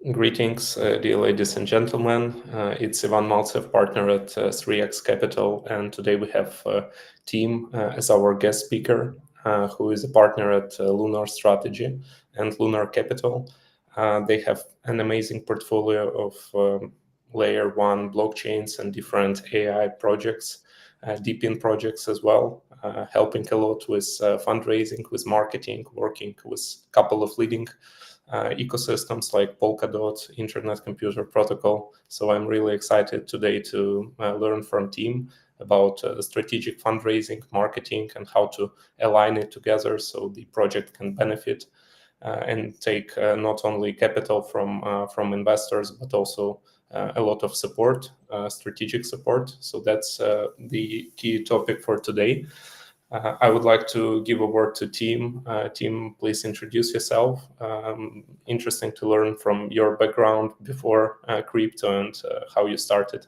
Greetings, dear ladies and gentlemen. It's Ivan Maltsev, partner at 3X Capital, and today we have Tim as our guest speaker, who is a partner at Lunar Strategy and Lunar Capital. They have an amazing portfolio of layer one blockchains and different AI projects, deep in projects as well, helping a lot with fundraising, with marketing, working with a couple of leading ecosystems like Polkadot, Internet Computer Protocol. So I'm really excited today to learn from Tim about strategic fundraising, marketing, and how to align it together so the project can benefit and take not only capital from investors, but also a lot of support, strategic support. So that's the key topic for today. I would like to give a word to Tim. Tim, please introduce yourself. Interesting to learn from your background before crypto and how you started.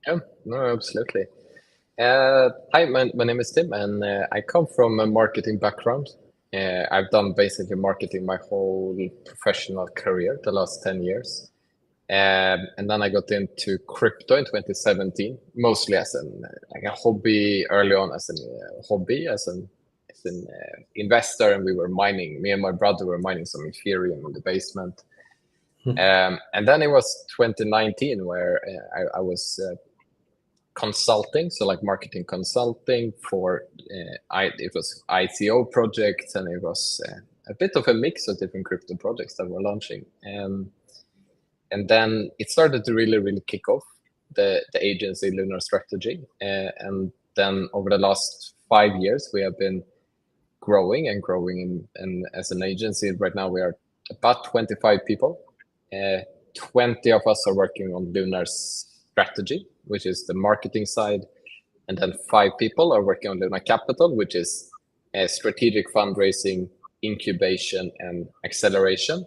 Yeah, no, absolutely. Hi, my name is Tim, and I come from a marketing background. I've done basically marketing my whole professional career, the last 10 years. And then I got into crypto in 2017, mostly as a hobby early on, as an investor, and we were mining. Me and my brother were mining some Ethereum in the basement. And then it was 2019 where I was consulting, so like marketing consulting for it was ICO projects, and it was a bit of a mix of different crypto projects that we're launching. And then it started to really kick off the agency Lunar Strategy. And then over the last 5 years, we have been growing and as an agency. Right now, we are about 25 people. 20 of us are working on Lunar's strategy, which is the marketing side. And then 5 people are working on Lunar Capital, which is strategic fundraising, incubation, and acceleration.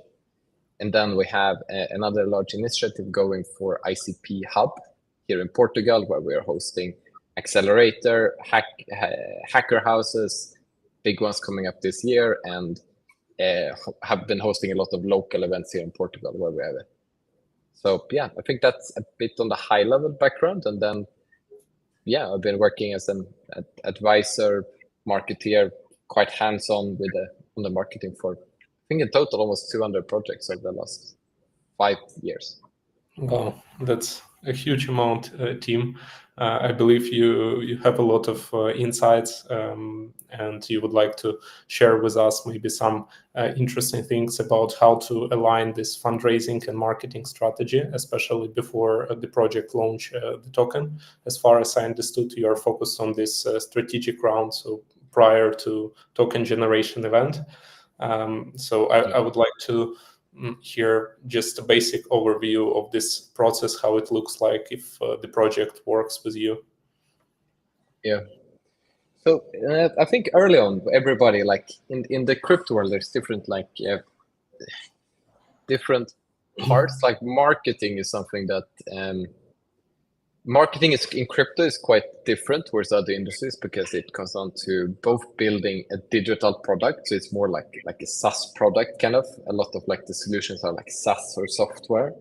And then we have another large initiative going for ICP Hub here in Portugal, where we are hosting accelerator, hacker houses, big ones coming up this year, and have been hosting a lot of local events here in Portugal where we have it. So yeah, I think that's a bit on the high level background. And then, yeah, I've been working as an advisor, marketeer, quite hands-on on the marketing for, I think in total almost 200 projects over the last 5 years. Wow, that's a huge amount, Tim. I believe you have a lot of insights, and you would like to share with us maybe some interesting things about how to align this fundraising and marketing strategy, especially before the project launch the token. As far as I understood, you are focused on this strategic round, so prior to token generation event. So I would like to hear just a basic overview of this process, how it looks like if the project works with you. Yeah. So I think early on, everybody, like in the crypto world, there's different different parts. Like marketing is something that marketing is in crypto is quite different towards other industries because it comes down to both building a digital product. So it's more like a SaaS product kind of. A lot of like the solutions are like SaaS or software.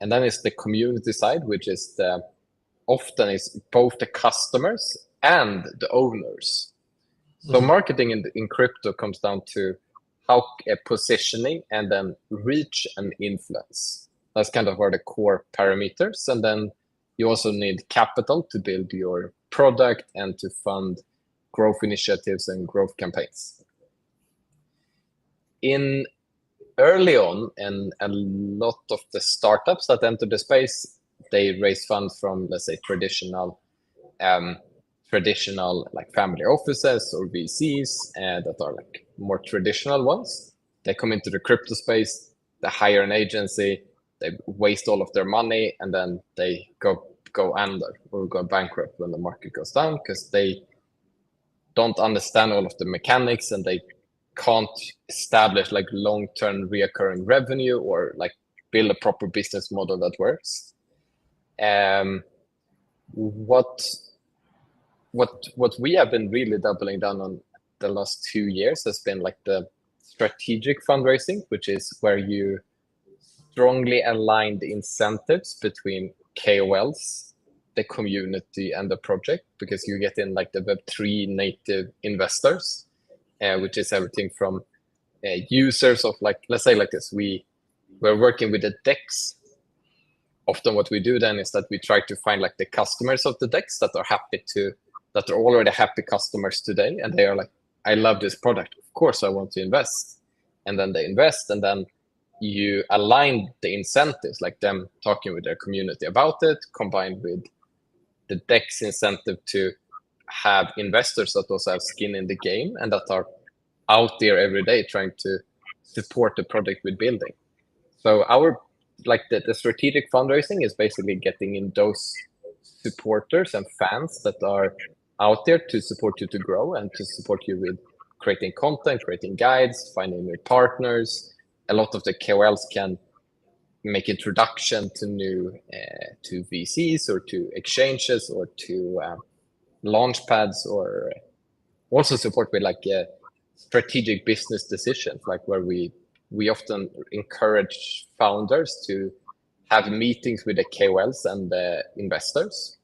And then it's the community side, which is often is both the customers and the owners. So marketing in crypto comes down to how positioning and then reach and influence. That's kind of are the core parameters. And then you also need capital to build your product and to fund growth initiatives and growth campaigns. In early on, and a lot of the startups that enter the space, they raise funds from, let's say, traditional like family offices or VCs that are like more traditional ones. They come into the crypto space, they hire an agency, they waste all of their money, and then they go under or go bankrupt when the market goes down because they don't understand all of the mechanics and they can't establish like long-term reoccurring revenue or like build a proper business model that works. What we have been really doubling down on the last 2 years has been like the strategic fundraising, which is where you strongly aligned incentives between KOLs, the community, and the project, because you get in like the Web3 native investors, which is everything from users of, like, let's say like this, we're working with the DEX. Often what we do then is that we try to find like the customers of the DEX that are already happy customers today, and they are like, I love this product, of course I want to invest. And then they invest, and then you align the incentives, like them talking with their community about it, combined with the DEX incentive to have investors that also have skin in the game and that are out there every day trying to support the project with building. So our, like the strategic fundraising is basically getting in those supporters and fans that are out there to support you to grow and to support you with creating content, creating guides, finding new partners. A lot of the KOLs can make introduction to new to VCs or to exchanges or to launch pads, or also support with like strategic business decisions, like where we often encourage founders to have meetings with the KOLs and the investors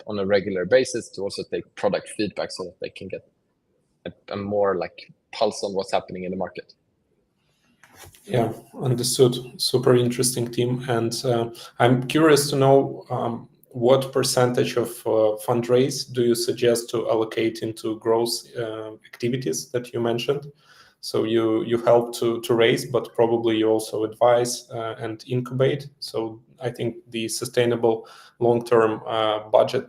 on a regular basis to also take product feedback so that they can get a more like pulse on what's happening in the market. Yeah, understood. Super interesting, team. And I'm curious to know what percentage of fundraise do you suggest to allocate into growth activities that you mentioned? So you help to raise, but probably you also advise and incubate. So I think the sustainable long-term budget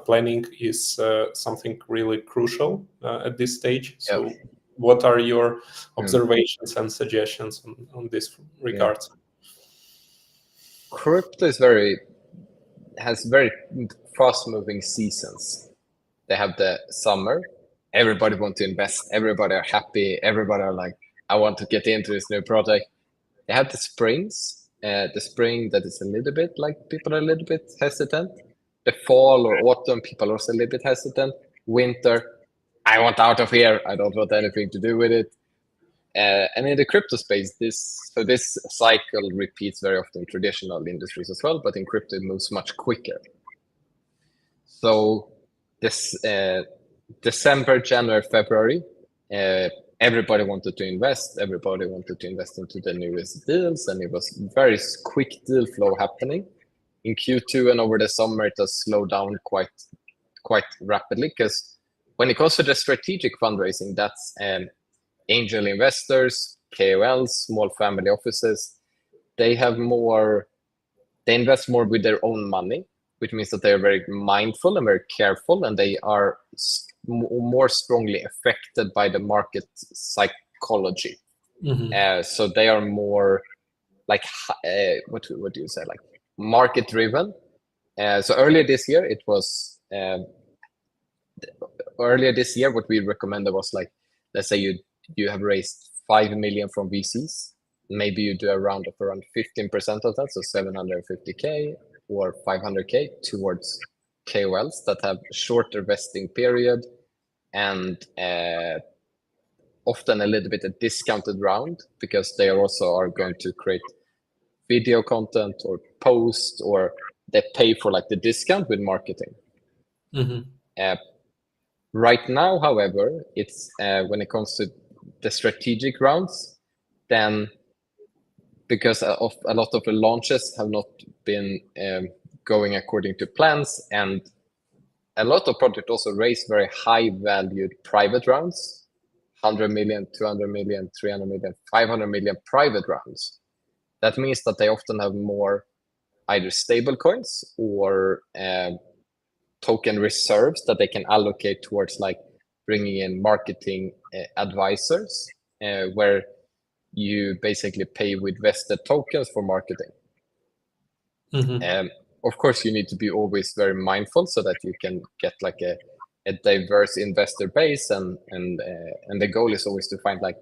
planning is something really crucial at this stage. So what are your observations and suggestions on this regard? Crypto has very fast-moving seasons. They have the summer. Everybody wants to invest. Everybody are happy. Everybody are like, I want to get into this new project. They have the springs. The spring that is a little bit like people are a little bit hesitant. The fall or autumn, people are also a little bit hesitant. Winter, I want out of here. I don't want anything to do with it. And in the crypto space, this cycle repeats very often in traditional industries as well, but in crypto it moves much quicker. So this December, January, February, everybody wanted to invest. Everybody wanted to invest into the newest deals, and it was very quick deal flow happening. In Q2 and over the summer, it has slowed down quite rapidly, because when it comes to the strategic fundraising, that's angel investors, KOLs, small family offices. They invest more with their own money, which means that they are very mindful and very careful, and they are more strongly affected by the market psychology. So they are more like what do you say, like market driven. So earlier this year, what we recommended was, like, let's say you have raised 5 million from VCs. Maybe you do a round of around 15% of that, so 750K or 500K towards KOLs that have shorter vesting period and often a little bit a discounted round, because they are going to create video content or post, or they pay for like the discount with marketing. Right now, however, it's when it comes to the strategic rounds, then because of a lot of the launches have not been going according to plans, and a lot of projects also raise very high valued private rounds, 100 million, 200 million, 300 million, 500 million private rounds. That means that they often have more either stable coins or token reserves that they can allocate towards, like, bringing in marketing advisors, where you basically pay with vested tokens for marketing. Of course, you need to be always very mindful so that you can get like a diverse investor base, and the goal is always to find, like,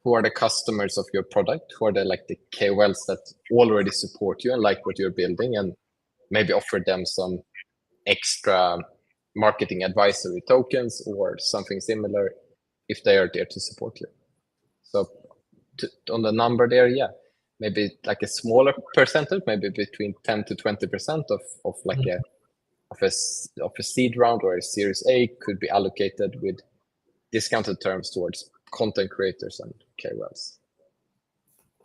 who are the customers of your product, who are the KOLs that already support you and like what you're building, and maybe offer them some extra marketing advisory tokens or something similar if they are there to support you. So on the number there, yeah, maybe like a smaller percentage, maybe between 10 to 20% of like a seed round or a Series A could be allocated with discounted terms towards content creators and KOLs.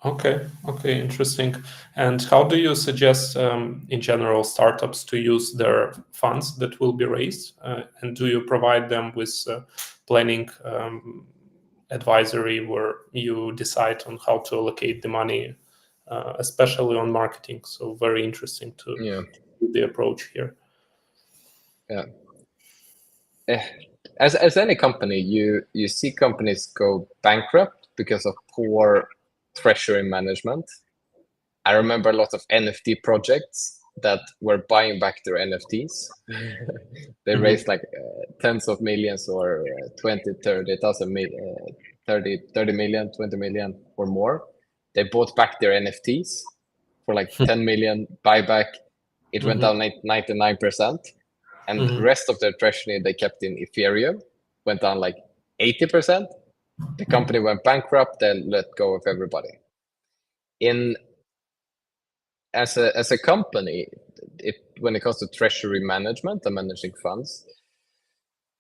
Okay, interesting. And how do you suggest, in general, startups to use their funds that will be raised? And do you provide them with planning advisory where you decide on how to allocate the money, especially on marketing? So very interesting to the approach here. Yeah. As any company, you see companies go bankrupt because of poor treasury management. I remember a lot of NFT projects that were buying back their NFTs. They raised like tens of millions or 20, 30 million, 20 million or more. They bought back their NFTs for like 10 million buyback. It went down 99%. And the rest of their treasury they kept in Ethereum went down like 80%. The company went bankrupt and let go of everybody. As a company, when it comes to treasury management and managing funds,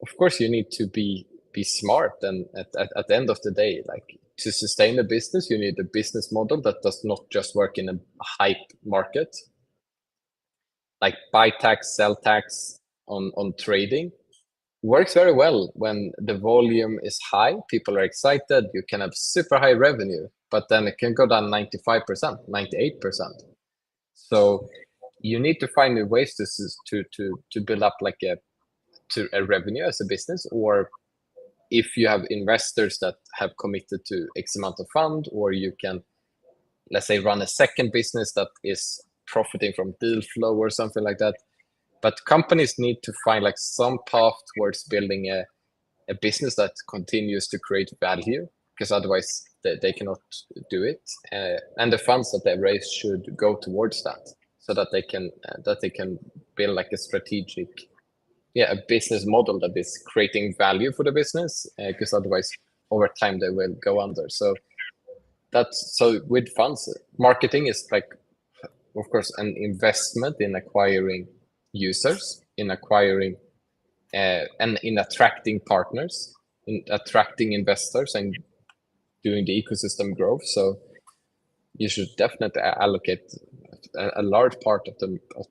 of course you need to be smart. And at the end of the day, like to sustain a business, you need a business model that does not just work in a hype market, like buy tax, sell tax on trading. Works very well when the volume is high, people are excited, you can have super high revenue, but then it can go down 95%, 98%. So you need to find new ways to build up like a revenue as a business, or if you have investors that have committed to X amount of fund, or you can, let's say, run a second business that is profiting from deal flow or something like that. But companies need to find like some path towards building a business that continues to create value, because otherwise they cannot do it. And the funds that they raise should go towards that, so that they can build like a strategic, a business model that is creating value for the business, because otherwise over time they will go under. So with funds, marketing is like, of course, an investment in acquiring users, in acquiring and in attracting partners, in attracting investors, and doing the ecosystem growth. So you should definitely allocate a large part of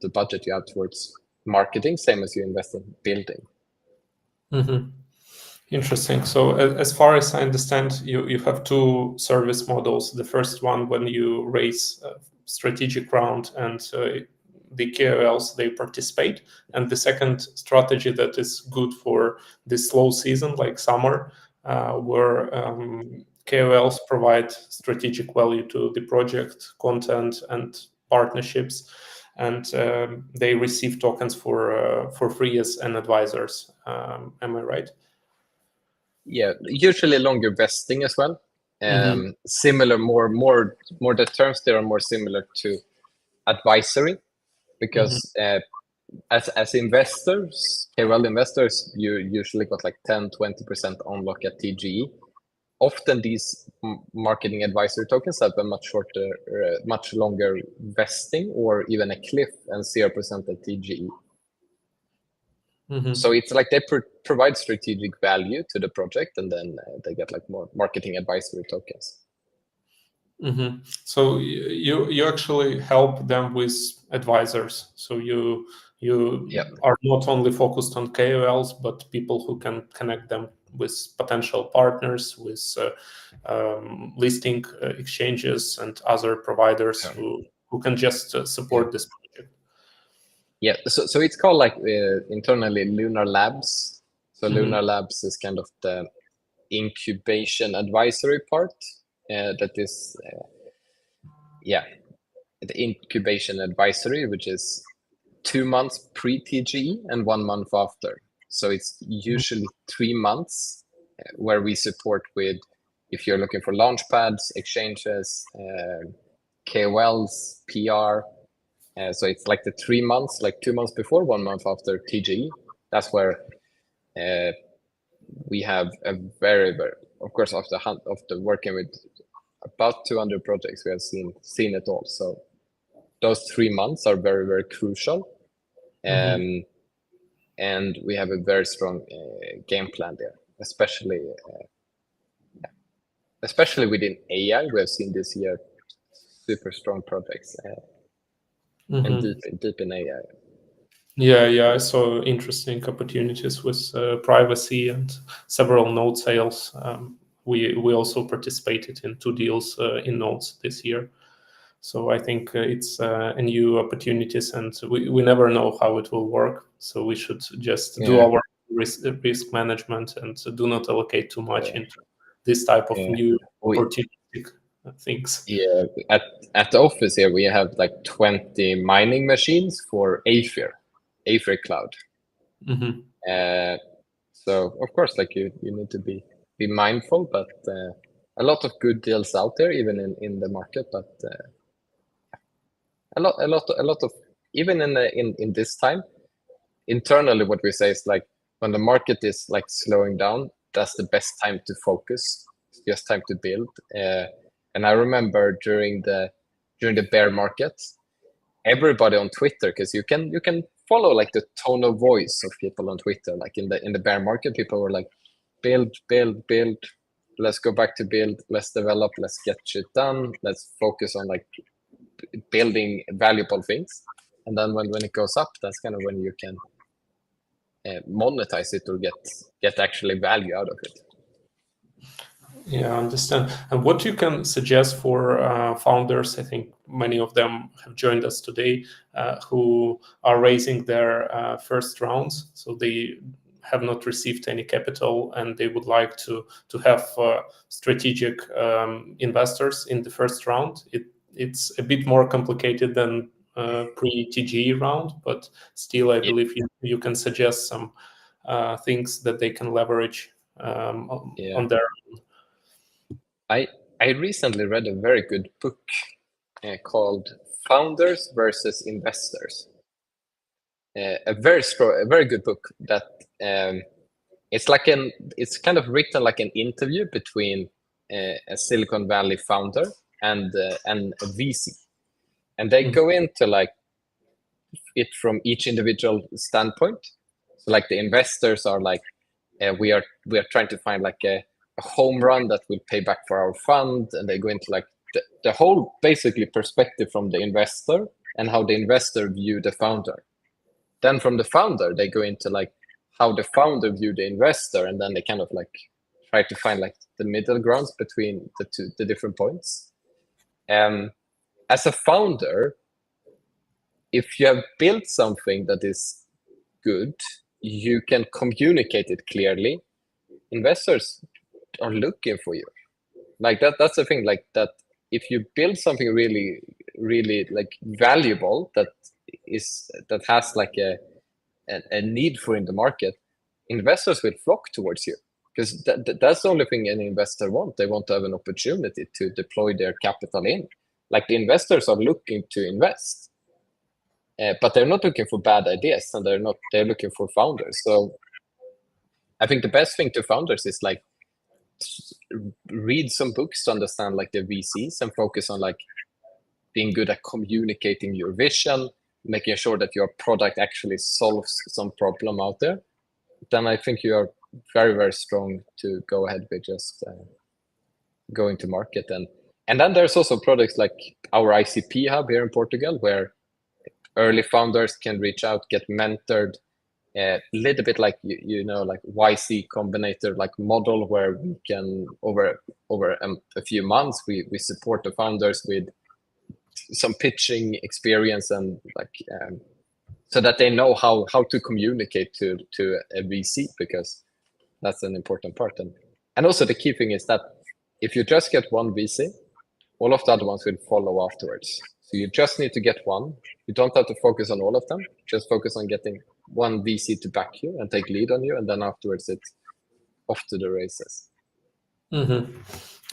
the budget you have towards marketing, same as you invest in building. Interesting. So as far as I understand, you have two service models. The first one, when you raise a strategic round and the KOLs, they participate. And the second strategy that is good for this slow season, like summer, where KOLs provide strategic value to the project, content, and partnerships, and they receive tokens for free as an advisors. Am I right? Yeah, usually longer vesting as well. Similar, more the terms there are more similar to advisory, because as investors, KOL investors, you usually got like 10-20% unlock at TGE. Often these marketing advisory tokens have a much shorter, much longer vesting, or even a cliff and 0% at TGE. So it's like they provide strategic value to the project, and then they get like more marketing advisory tokens. So you actually help them with advisors. So you are not only focused on KOLs, but people who can connect them with potential partners, with listing exchanges and other providers who can just support this project. Yeah, so it's called like internally Lunar Labs. So Lunar Labs is kind of the incubation advisory part. That is, the incubation advisory, which is 2 months pre-TGE and 1 month after. So it's usually 3 months where we support with, if you're looking for launch pads, exchanges, KOLs, PR. So it's like the 3 months, like 2 months before, 1 month after TGE. That's where we have a very, very, of course, after working with about 200 projects. We have seen it all. So those 3 months are very, very crucial. And we have a very strong game plan there, especially within AI. We have seen this year super strong projects and deep in AI. Yeah, I saw interesting opportunities with privacy and several node sales. We also participated in 2 deals in nodes this year. So I think it's a new opportunities, and we never know how it will work. So we should just do our risk management and do not allocate too much into this type of new opportunistic things. Yeah, at the office here, we have like 20 mining machines for Aether Cloud. So of course, like you need to be mindful, but a lot of good deals out there, even in the market. But a lot of even in this time, internally, what we say is like when the market is like slowing down, that's the best time to focus. It's just time to build. And I remember during the bear market, everybody on Twitter, because you can follow like the tone of voice of people on Twitter. Like in the bear market, people were like, build. Let's go back to build. Let's develop. Let's get shit done. Let's focus on like building valuable things. And then when it goes up, that's kind of when you can monetize it or get actually value out of it. Yeah, I understand. And what you can suggest for founders, I think many of them have joined us today, who are raising their first rounds. So they have not received any capital and they would like to have strategic investors in the first round. It's a bit more complicated than pre-TGE round, but still I believe you can suggest some things that they can leverage on their own. I recently read a very good book called Founders versus Investors. A very good book that it's kind of written like an interview between a Silicon Valley founder and a VC, and they go into like it from each individual standpoint. So like the investors are like, we are trying to find like a home run that will pay back for our fund, and they go into like the whole basically perspective from the investor and how the investor view the founder. Then from the founder, they go into like how the founder view the investor, and then they kind of like try to find like the middle grounds between the different points. As a founder, if you have built something that is good, you can communicate it clearly. Investors are looking for you. Like that's the thing, like that if you build something really, really like valuable that has like a need for in the market, investors will flock towards you, because that's the only thing an investor wants. They want to have an opportunity to deploy their capital in. Like the investors are looking to invest, but they're not looking for bad ideas, and they're looking for founders. So I think the best thing to founders is like read some books to understand like the VCs and focus on like being good at communicating your vision, making sure that your product actually solves some problem out there. Then I think you are very, very strong to go ahead with just going to market. And then there's also products like our ICP hub here in Portugal, where early founders can reach out, get mentored, a little bit like like YC Combinator like model, where we can over a few months we support the founders with some pitching experience, and like so that they know how to communicate to a VC, because that's an important part. And also the key thing is that if you just get one VC, all of the other ones will follow afterwards. So you just need to get one. You don't have to focus on all of them. Just focus on getting one VC to back you and take lead on you, and then afterwards it's off to the races.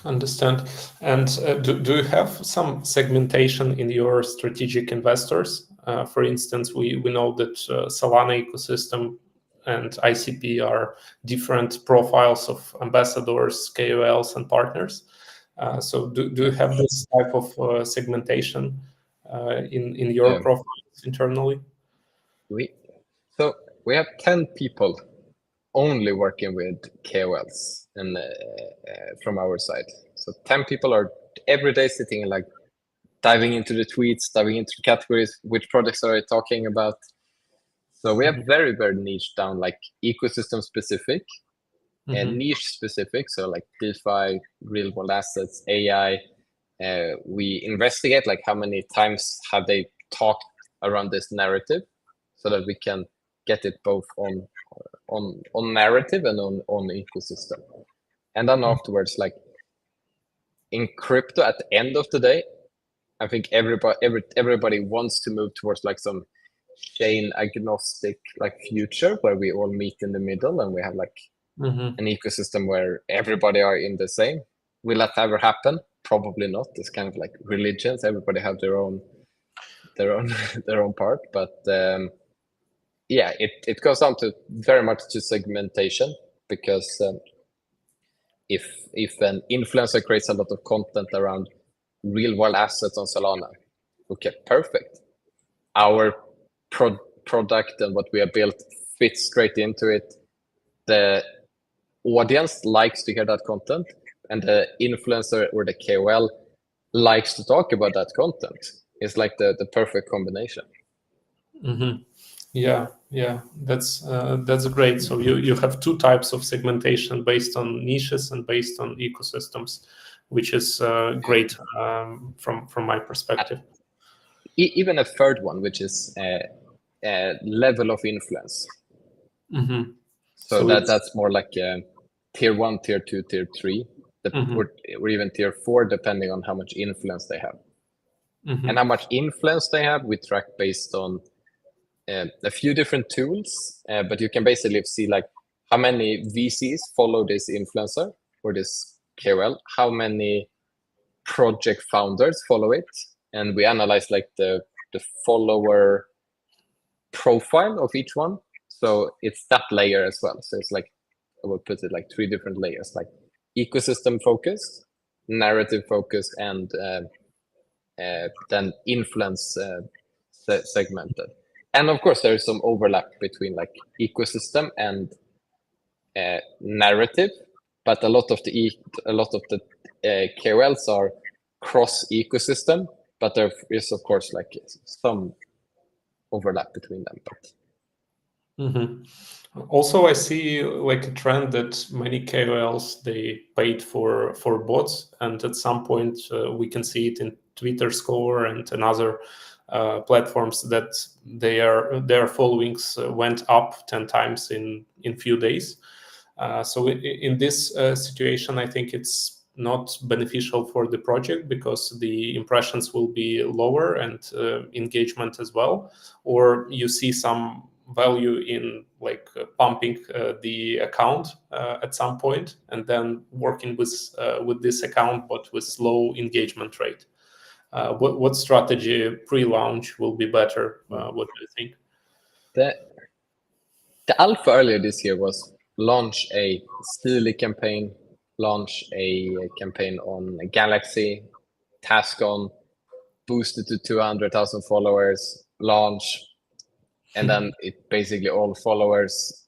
Understand. And do you have some segmentation in your strategic investors? For instance, we know that Solana ecosystem and ICP are different profiles of ambassadors, KOLs, and partners. So do you have this type of segmentation in your profiles internally? So we have 10 people only working with KOLs and from our side. So 10 people are every day sitting and like diving into the tweets, diving into the categories, which products are I talking about. So we have very, very niche down, like ecosystem specific and niche specific. So like DeFi, real world assets, AI. We investigate like how many times have they talked around this narrative, so that we can get it both on narrative and on ecosystem. And then afterwards, like in crypto, at the end of the day, I think everybody wants to move towards like some chain agnostic like future where we all meet in the middle and we have like an ecosystem where everybody are in the same. Will that ever happen? Probably not. It's kind of like religions. Everybody have their own part. But yeah, it goes down to very much to segmentation, because if an influencer creates a lot of content around real world assets on Solana, okay, perfect. Our product and what we have built fits straight into it. The audience likes to hear that content, and the influencer or the KOL likes to talk about that content. It's like the perfect combination. Yeah, that's great. So you have two types of segmentation based on niches and based on ecosystems, which is great from my perspective. Even a third one, which is level of influence. So that's more like tier 1, tier 2, tier 3, or even tier 4, depending on how much influence they have. And how much influence they have, we track based on a few different tools, but you can basically see like how many VCs follow this influencer or this KOL, how many project founders follow it, and we analyze like the follower profile of each one. So it's that layer as well. So it's like, I would put it like 3 different layers, like ecosystem focused, narrative focused, and then influence segmented. And of course, there is some overlap between like ecosystem and narrative, but a lot of the KOLs are cross ecosystem, but there is of course like some overlap between them. Also, I see like a trend that many KOLs, they paid for bots, and at some point we can see it in Twitter Score and other platforms that their followings went up 10 times in few days. So in this situation, I think it's not beneficial for the project because the impressions will be lower and engagement as well. Or you see some value in like pumping the account at some point and then working with this account but with low engagement rate. What strategy pre-launch will be better? What do you think? The alpha earlier this year was launch a Steely campaign, launch a campaign on Galaxy, task on, boost it to 200,000 followers, launch, and then it basically all followers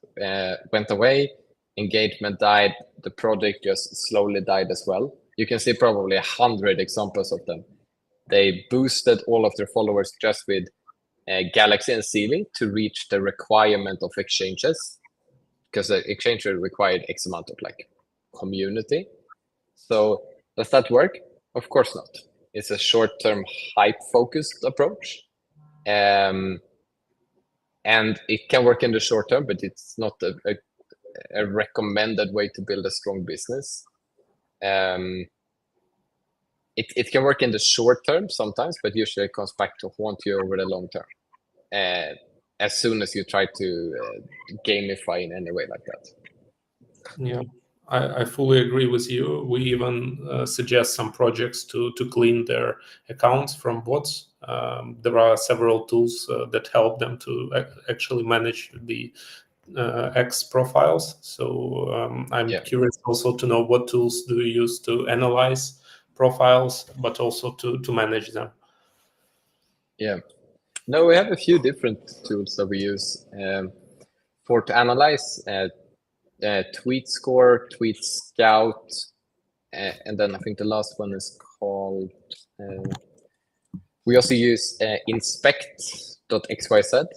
went away, engagement died, the project just slowly died as well. You can see probably 100 examples of them. They boosted all of their followers just with Galaxy and Steely to reach the requirement of exchanges, because the exchange required X amount of like community. So does that work? Of course not. It's a short-term hype-focused approach. And it can work in the short term, but it's not a recommended way to build a strong business. It can work in the short term sometimes, but usually it comes back to haunt you over the long term. As soon as you try to gamify in any way like that. Yeah, I fully agree with you. We even suggest some projects to clean their accounts from bots. There are several tools that help them to actually manage the X profiles. So I'm curious also to know what tools do you use to analyze profiles, but also to manage them? Yeah. No, we have a few different tools that we use for to analyze tweet score, tweet scout, and then I think the last one is called. We also use inspect.xyz.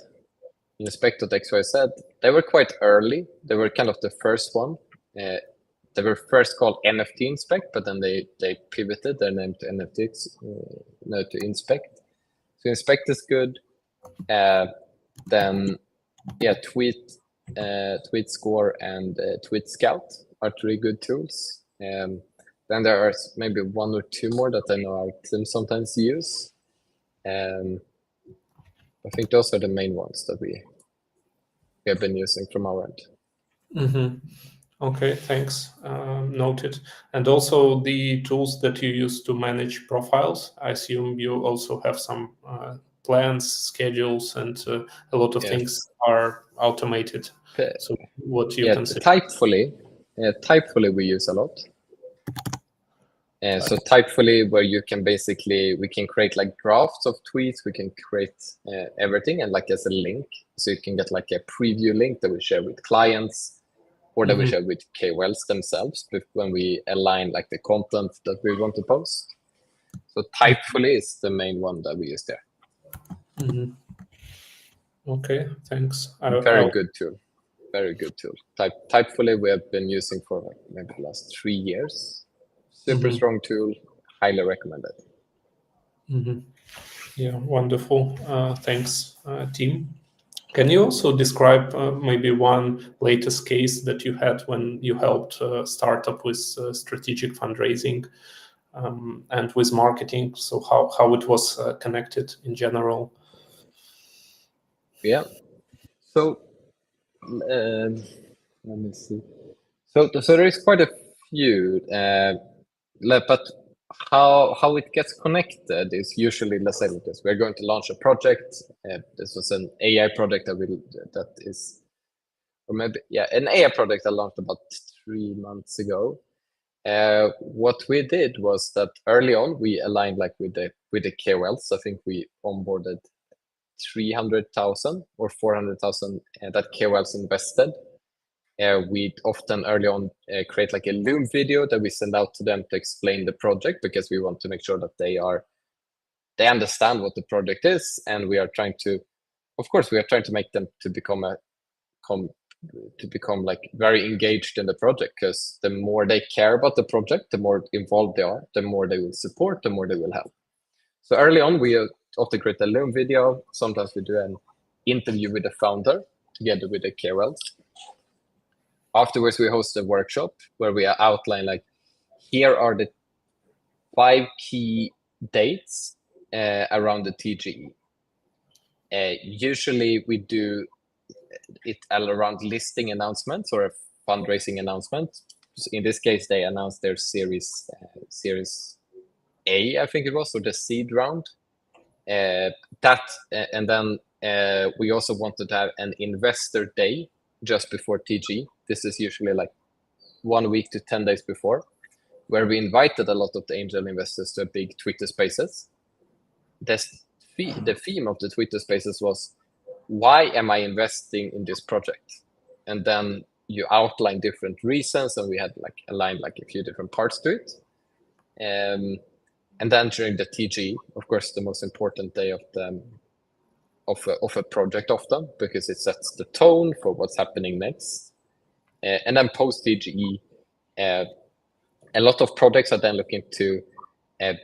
Inspect.xyz. They were quite early. They were kind of the first one. They were first called NFT Inspect, but then they pivoted their name to NFT to Inspect. So Inspect is good. Then tweet score and tweet scout are three good tools. Then there are maybe one or two more that I know our team sometimes use. I think those are the main ones that we have been using from our end. Mm-hmm. Okay, thanks. Noted. And also the tools that you use to manage profiles, I assume you also have some plans, schedules, and a lot of things are automated. So what do you consider? Typefully we use a lot. So Typefully, where you can we can create like drafts of tweets, we can create everything and like as a link. So you can get like a preview link that we share with clients or that we share with KOLs themselves when we align like the content that we want to post. So Typefully is the main one that we use there. Mm-hmm. Okay, thanks. Very good tool. Very good tool. Typefully we have been using for like maybe the last 3 years. Super strong tool, highly recommended. Yeah, wonderful. Thanks, team. Can you also describe maybe one latest case that you had when you helped a startup with strategic fundraising and with marketing? So how it was connected in general? Yeah. So let me see. So there is quite a few, but how it gets connected is usually, let's say like this: we're going to launch a project. This was an AI project an AI project I launched about 3 months ago. What we did was that early on we aligned like with the KOLs. I think we onboarded 300,000 or 400,000 that KOLs invested. We'd often early on create like a Loom video that we send out to them to explain the project, because we want to make sure that they understand what the project is, and we are trying to make them to become like very engaged in the project, because the more they care about the project, the more involved they are, the more they will support, the more they will help. So early on, we often create a Loom video. Sometimes we do an interview with the founder together with the KOLs. Afterwards, we host a workshop where we outline like, here are the 5 key dates around the TGE. Usually we do it around listing announcements or a fundraising announcement. In this case, they announced their series A, I think it was, or the seed round. And then we also wanted to have an investor day just before TG. This is usually like 1 week to 10 days before, where we invited a lot of the angel investors to big Twitter spaces. The theme of the Twitter spaces was, why am I investing in this project? And then you outline different reasons, and we had like aligned like a few different parts to it. And then during the TG, of course, the most important day of a project often, because it sets the tone for what's happening next. And then post TGE, a lot of projects are then looking to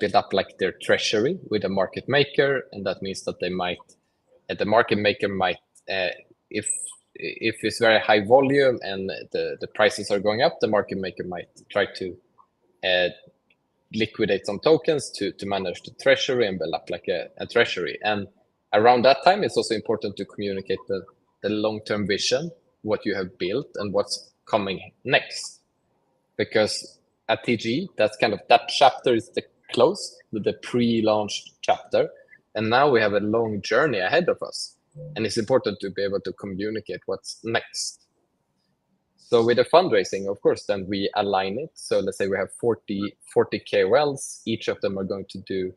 build up like their treasury with a market maker, and that means that the market maker might, if it's very high volume and the prices are going up, the market maker might try to liquidate some tokens to manage the treasury and build up like a treasury. And around that time, it's also important to communicate the long-term vision, what you have built and what's coming next. Because at TG, that's kind of, that chapter is the pre-launch chapter. And now we have a long journey ahead of us. And it's important to be able to communicate what's next. So with the fundraising, of course, then we align it. So let's say we have 40 KOLs. Each of them are going to do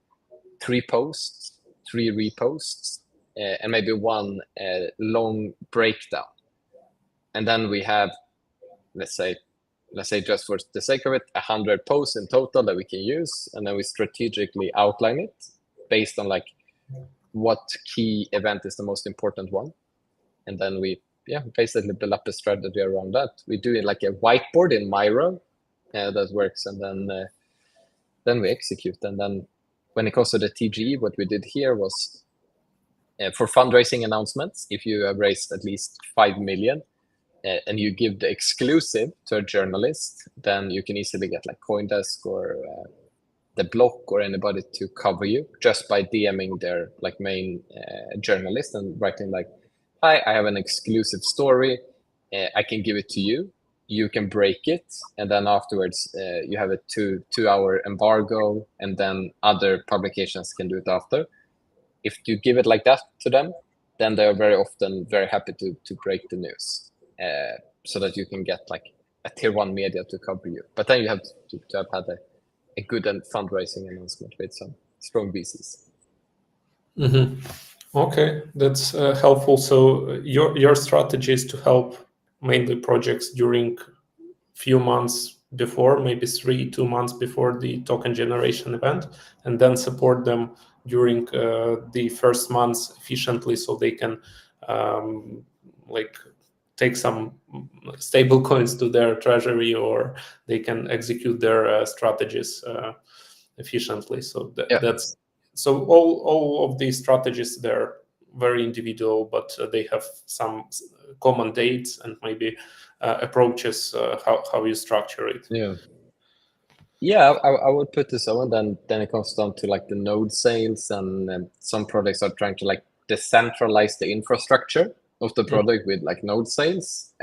3 posts, 3 reposts, and maybe 1 long breakdown. And then we have, let's say just for the sake of it, 100 posts in total that we can use. And then we strategically outline it based on like what key event is the most important one. And then we basically build up a strategy around that. We do it like a whiteboard in Miro that works, and then we execute. And then when it comes to the TGE, what we did here was for fundraising announcements, if you have raised at least 5 million and you give the exclusive to a journalist, then you can easily get like CoinDesk or the Block or anybody to cover you just by DMing their like main journalist and writing like, "Hi, I have an exclusive story. I can give it to you. You can break it, and then afterwards you have a 2-hour embargo, and then other publications can do it after." If you give it like that to them, then they are very often very happy to break the news, so that you can get like a tier 1 media to cover you. But then you have to have had a good fundraising announcement with some strong VCs. Mm-hmm. Okay, that's helpful. So your strategy is to help mainly projects during few months before, maybe 2 months before the token generation event, and then support them during the first months efficiently, so they can like take some stable coins to their treasury, or they can execute their strategies efficiently. So that's so all of these strategies, they're very individual, but they have some common dates and maybe approaches how you structure it. I would put this on. Then it comes down to like the node sales, and some products are trying to like decentralize the infrastructure of the product with like node sales.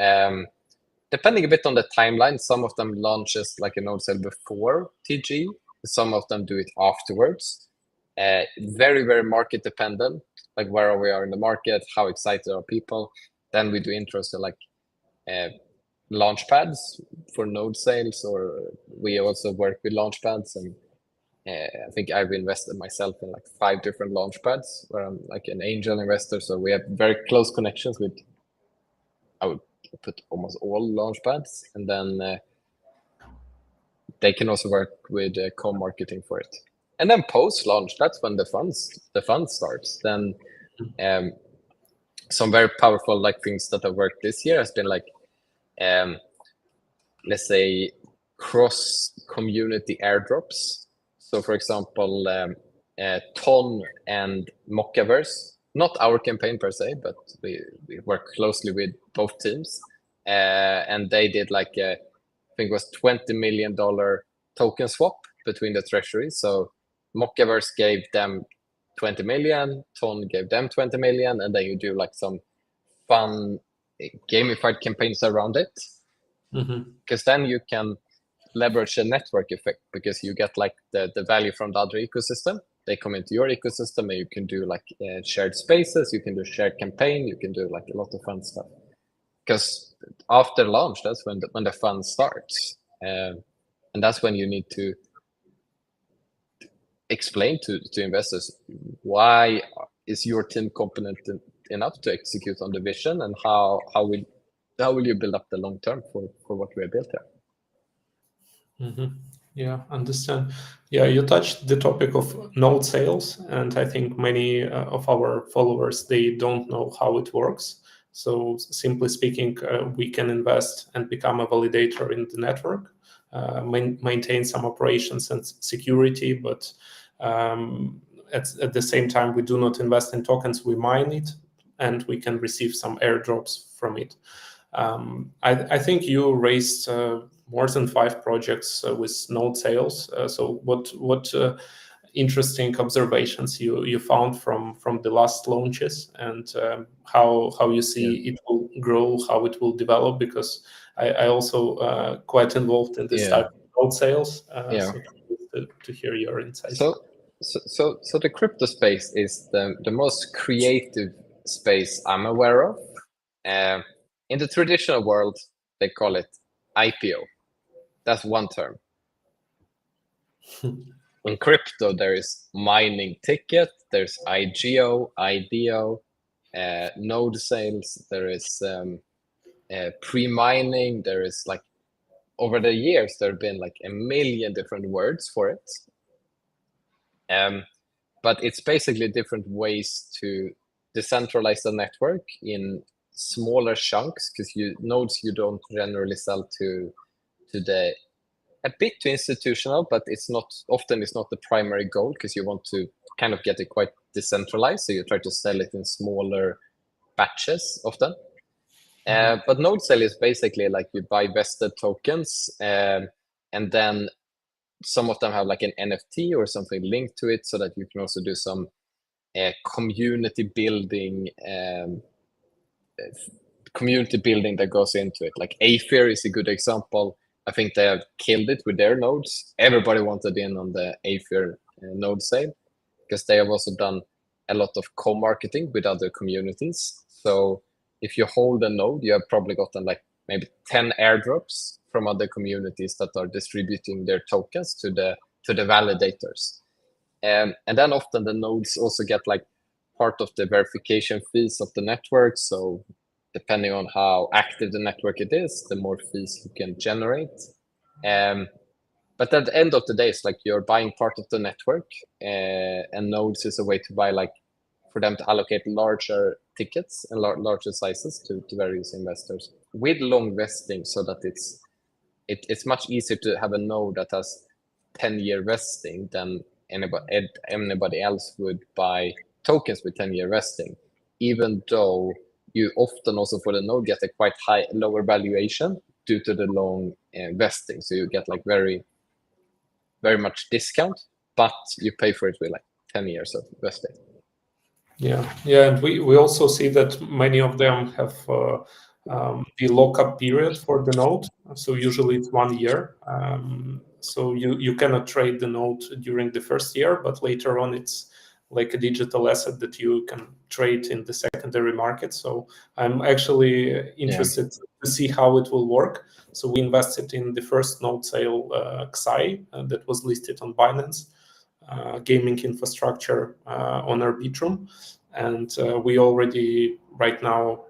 Depending a bit on the timeline, some of them launches like a node sale before TG, some of them do it afterwards. Very, very market dependent, like where we are in the market, how excited are people. Then we do intros to like launch pads for node sales, or we also work with launch pads. And I think I've invested myself in like 5 different launch pads where I'm like an angel investor. So we have very close connections with, I would put almost all launch pads, and then they can also work with co-marketing for it. And then post launch, that's when the fund starts. Then some very powerful like things that have worked this year has been like let's say cross community airdrops. So for example, Ton and Mockaverse, not our campaign per se, but we work closely with both teams, and they did like I think it was $20 million token swap between the treasuries. So Mockaverse gave them 20 million, Ton gave them 20 million, and then you do like some fun gamified campaigns around it. Because then you can leverage a network effect, because you get like the value from the other ecosystem. They come into your ecosystem, and you can do like shared spaces, you can do shared campaign, you can do like a lot of fun stuff. Because after launch, that's when the fun starts, and that's when you need to explain to investors why is your team competent enough to execute on the vision, and how will you build up the long term for what we have built here. Yeah, understand. Yeah, you touched the topic of node sales, and I think many of our followers, they don't know how it works. So simply speaking, we can invest and become a validator in the network, maintain some operations and security, but at the same time, we do not invest in tokens, we mine it, and we can receive some airdrops from it. I think you raised more than 5 projects with node sales. So what interesting observations you found from the last launches, and how you see it will grow, how it will develop? Because I also quite involved in this type of node sales. So to hear your insights. So the crypto space is the most creative space I'm aware of. In the traditional world, they call it IPO. That's one term. In crypto, there is mining ticket, there's IGO, IDO, node sales, there is pre-mining, there is like, over the years, there have been like a million different words for it. But it's basically different ways to decentralize the network in smaller chunks, because nodes you don't generally sell to a bit to institutional, but it's not the primary goal, because you want to kind of get it quite decentralized. So you try to sell it in smaller batches often. But node sale is basically like you buy vested tokens, and then some of them have like an NFT or something linked to it, so that you can also do some community building that goes into it. Like Aether is a good example. I think they have killed it with their nodes. Everybody wanted in on the Aether node sale, because they have also done a lot of co-marketing with other communities. So if you hold a node, you have probably gotten like maybe 10 airdrops from other communities that are distributing their tokens to the validators. And then often the nodes also get like part of the verification fees of the network. So depending on how active the network it is, the more fees you can generate. But at the end of the day, it's like you're buying part of the network, and nodes is a way to buy, like, for them to allocate larger tickets and larger sizes to various investors with long vesting, so that it's much easier to have a node that has 10-year vesting than anybody else would buy tokens with 10-year vesting, even though you often also for the node get a quite lower valuation due to the long vesting. So you get like very, very much discount, but you pay for it with like 10 years of vesting. Yeah, and we also see that many of them have the lockup period for the node. So usually it's 1 year. So you cannot trade the node during the first year, but later on it's like a digital asset that you can trade in the secondary market. So I'm actually interested to see how it will work. So we invested in the first node sale, Xi, that was listed on Binance. Gaming infrastructure on Arbitrum, and we already right now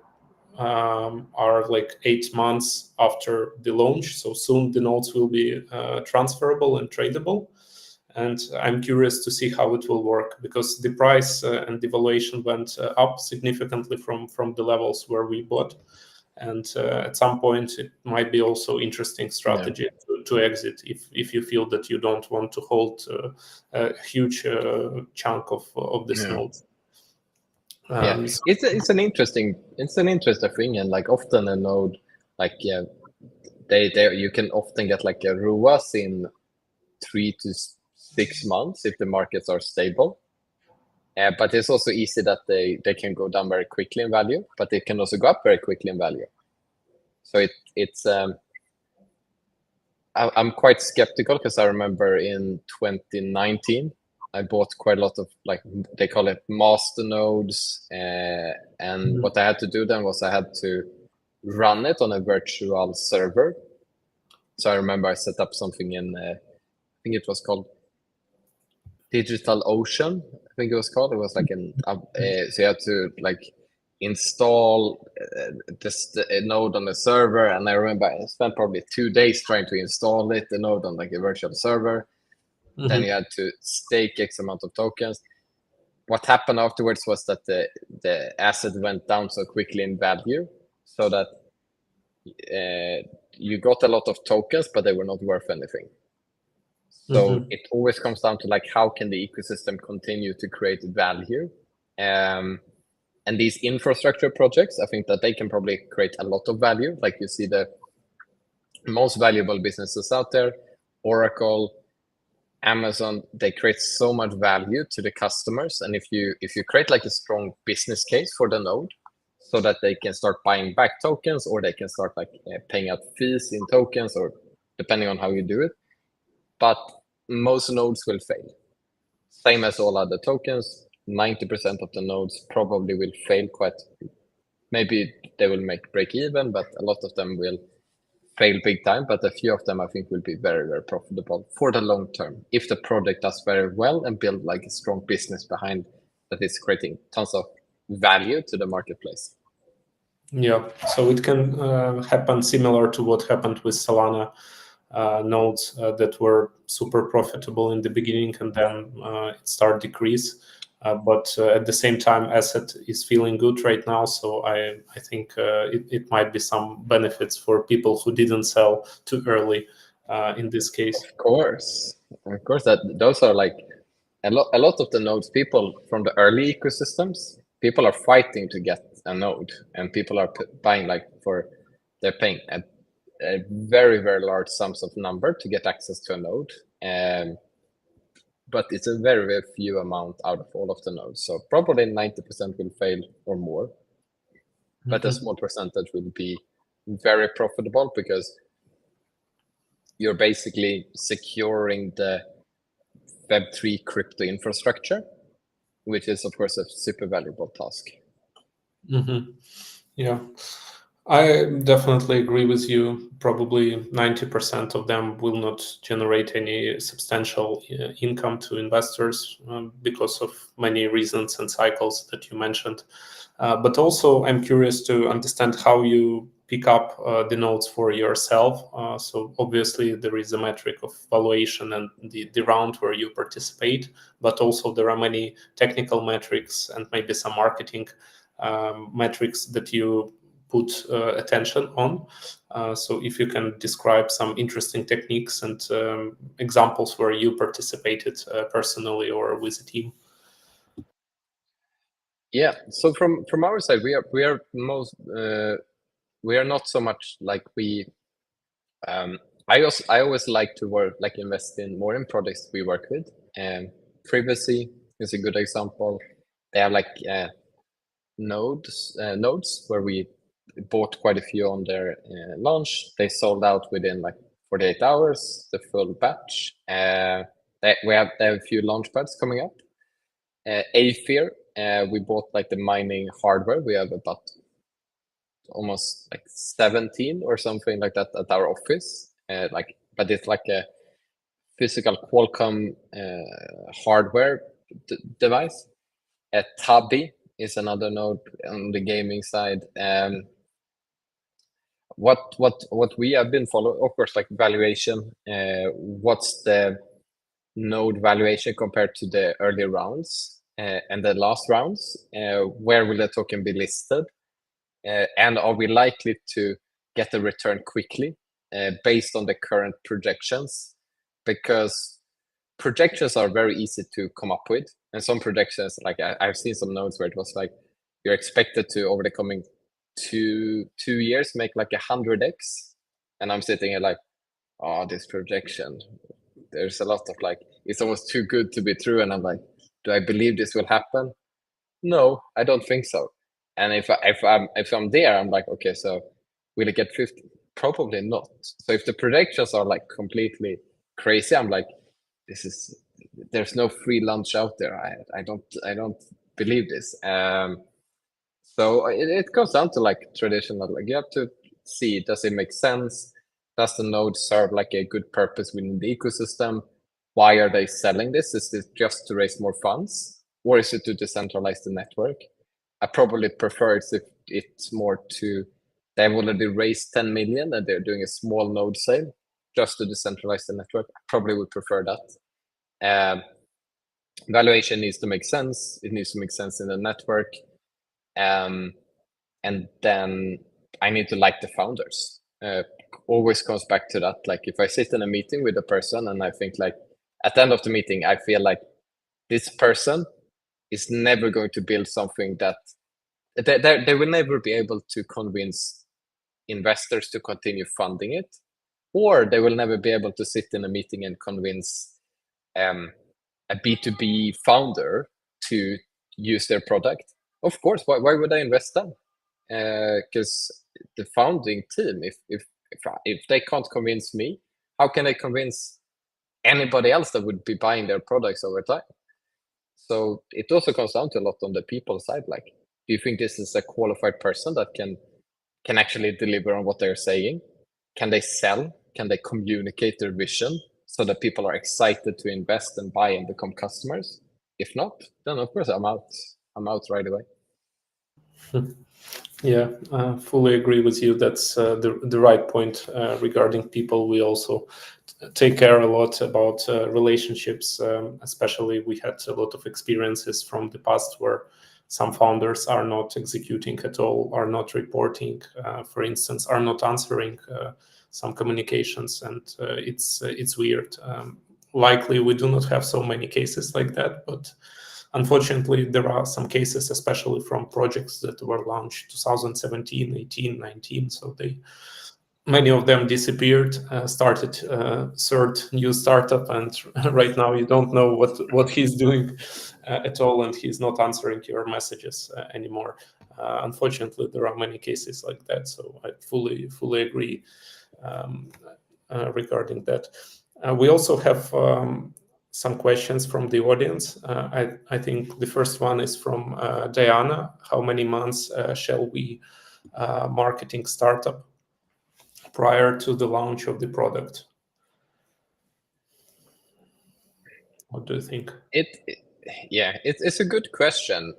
are like 8 months after the launch. So soon the nodes will be transferable and tradable. And I'm curious to see how it will work, because the price and the valuation went up significantly from the levels where we bought. And at some point, it might be also interesting strategy to exit if you feel that you don't want to hold a huge chunk of this node. It's an interesting thing, and like often a node, like they you can often get like a ROAS in 3 to 6 months if the markets are stable. But it's also easy that they can go down very quickly in value, but they can also go up very quickly in value. So it's I'm quite skeptical, because I remember in 2019 I bought quite a lot of, like, they call it master nodes, and what I had to do then was I had to run it on a virtual server. So I remember I set up something in I think it was called DigitalOcean. I think it was called. It was like so you had to like install a node on the server, and I remember I spent probably 2 days trying to install the node on like a virtual server. Then you had to stake X amount of tokens. What happened afterwards was that the asset went down so quickly in value, so that you got a lot of tokens, but they were not worth anything. So it always comes down to like, how can the ecosystem continue to create value? And these infrastructure projects, I think that they can probably create a lot of value. Like you see the most valuable businesses out there, Oracle, Amazon, they create so much value to the customers. And if you create like a strong business case for the node, so that they can start buying back tokens, or they can start like paying out fees in tokens, or depending on how you do it. But most nodes will fail. Same as all other tokens, 90% of the nodes probably will fail maybe they will break even, but a lot of them will fail big time, but a few of them I think will be very, very profitable for the long term if the product does very well and build like a strong business behind that is creating tons of value to the marketplace. Yeah, so it can happen similar to what happened with Solana nodes that were super profitable in the beginning, and then it started decrease. But at the same time, asset is feeling good right now, so I think it might be some benefits for people who didn't sell too early in this case. Of course, that those are like a lot of the nodes. People from the early ecosystems, people are fighting to get a node, and people are buying they're paying a very, very large sums of number to get access to a node. But it's a very, very few amount out of all of the nodes. So probably 90% will fail or more. But a small percentage will be very profitable because you're basically securing the Web3 crypto infrastructure, which is, of course, a super valuable task. Yeah, I definitely agree with you. Probably 90% of them will not generate any substantial income to investors because of many reasons and cycles that you mentioned. But also, I'm curious to understand how you pick up the nodes for yourself. So obviously, there is a metric of valuation and the round where you participate, but also there are many technical metrics and maybe some marketing metrics that you put attention on. So if you can describe some interesting techniques and examples where you participated personally or with a team. Yeah. So from our side, we are not so much like we. I always like to invest in more in projects we work with. And Privacy is a good example. They have nodes where we bought quite a few on their launch. They sold out within 48 hours, the full batch. They have a few launch pads coming up. Aether, we bought the mining hardware. We have about almost 17 or something like that at our office. But it's like a physical Qualcomm hardware device. Tabi is another node on the gaming side. What we have been following, of course, valuation. What's the node valuation compared to the early rounds and the last rounds? Where will the token be listed? And are we likely to get a return quickly based on the current projections? Because projections are very easy to come up with. And some projections, I've seen some nodes where it was you're expected to, over the coming two years, make 100x. And I'm sitting here oh, this projection, there's a lot of it's almost too good to be true. And I'm do I believe this will happen? No, I don't think so. And if I'm there, I'm okay, so will it get 50? Probably not. So if the projections are completely crazy, I'm there's no free lunch out there. I don't believe this. So it comes down to traditional. You have to see, does it make sense? Does the node serve a good purpose within the ecosystem? Why are they selling this? Is this just to raise more funds, or is it to decentralize the network? I probably prefer it if it's more to they've already raised 10 million and they're doing a small node sale just to decentralize the network. I probably would prefer that. Valuation needs to make sense. It needs to make sense in the network. And then I need to like the founders. Always comes back to that. If I sit in a meeting with a person and I think at the end of the meeting, I feel this person is never going to build something that they will never be able to convince investors to continue funding it, or they will never be able to sit in a meeting and convince a B2B founder to use their product. Of course, why would I invest then? Because the founding team, if they can't convince me, how can they convince anybody else that would be buying their products over time? So it also comes down to a lot on the people side. Do you think this is a qualified person that can actually deliver on what they're saying? can they sell? Can they communicate their vision so that people are excited to invest and buy and become customers? If not, then of course I'm out. I'm out right away. Yeah, fully agree with you. That's the right point regarding people. We also take care a lot about relationships. Especially, we had a lot of experiences from the past where some founders are not executing at all, are not reporting, for instance, are not answering some communications, and it's weird. Likely, we do not have so many cases like that, but unfortunately, there are some cases, especially from projects that were launched 2017, 18, 19. So many of them disappeared, started third new startup, and right now you don't know what he's doing at all, and he's not answering your messages anymore. Unfortunately, there are many cases like that. So I fully agree regarding that. We also have some questions from the audience. I think the first one is from Diana. How many months shall we marketing startup prior to the launch of the product? What do you think? It's a good question.